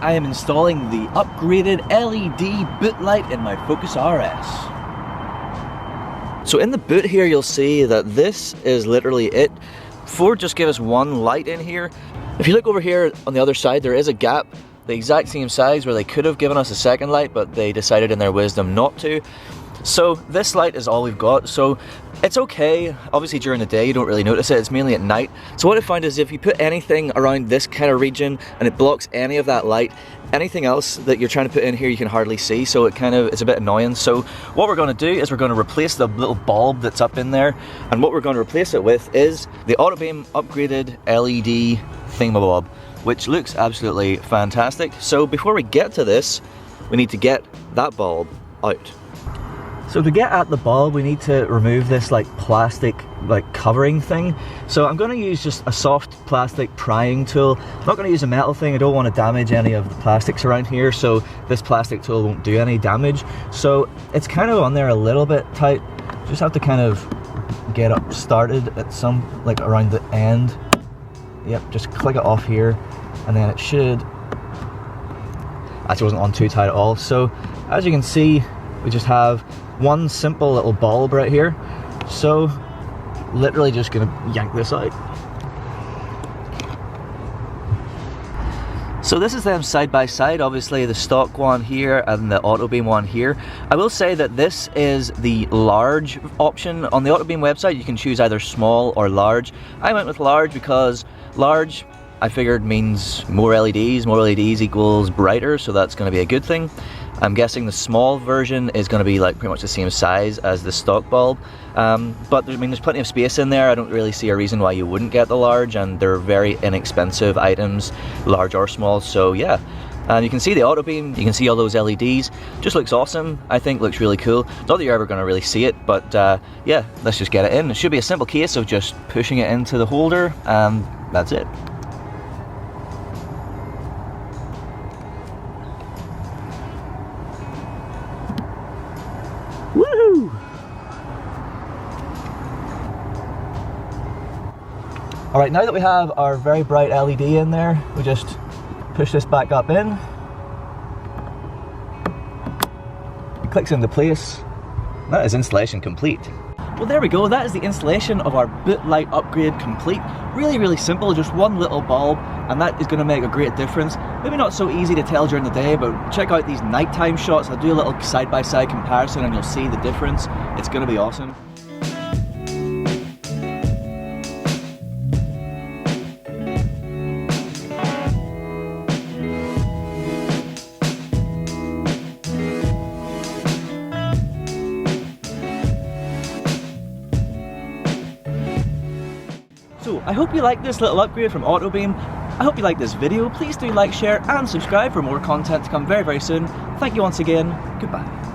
I am installing the upgraded LED boot light in my Focus RS. So in the boot here you'll see that this is literally it. Ford just gave us one light in here. If you look over here on the other side, there is a gap the exact same size where they could have given us a second light, but they decided in their wisdom not to. So this light is all we've got, so it's okay. Obviously during the day you don't really notice it, it's mainly at night. So what I find is if you put anything around this kind of region and it blocks any of that light, anything else that you're trying to put in here you can hardly see, so it's a bit annoying. So what we're going to do is we're going to replace the little bulb that's up in there, and what we're going to replace it with is the Autobeam upgraded LED thingamabob, which looks absolutely fantastic. So before we get to this, we need to get that bulb out. So to get at the bulb, we need to remove this like plastic covering thing. So I'm going to use just a soft plastic prying tool. I'm not going to use a metal thing. I don't want to damage any of the plastics around here, so this plastic tool won't do any damage. So it's kind of on there a little bit tight. Just have to kind of get up started at some, like around the end. Yep, just click it off here, and then it should. Actually wasn't on too tight at all. So as you can see, we just have one simple little bulb right here. So literally just gonna yank this out. So this is them side by side, obviously the stock one here and the Autobeam one here. I will say that this is the large option. On the Autobeam website you can choose either small or large. I went with large because large, I figured, means more LEDs. More LEDs equals brighter, so that's going to be a good thing. I'm guessing the small version is going to be like pretty much the same size as the stock bulb, but there's plenty of space in there. I don't really see a reason why you wouldn't get the large, and they're very inexpensive items, large or small. So yeah, you can see the Autobeam, you can see all those LEDs, just looks awesome. I think looks really cool. Not that you're ever going to really see it, but yeah, let's just get it in. It should be a simple case of just pushing it into the holder, and that's it. Woohoo! Alright, now that we have our very bright LED in there, we just push this back up in. It clicks into place. That is installation complete. Well, there we go, that is the installation of our boot light upgrade complete. Really simple, just one little bulb, and that is going to make a great difference. Maybe not so easy to tell during the day, but check out these nighttime shots. I'll do a little side-by-side comparison and you'll see the difference. It's going to be awesome. So I hope you like this little upgrade from Autobeam. I hope you like this video. Please do like, share and subscribe for more content to come very soon. Thank you once again. Goodbye.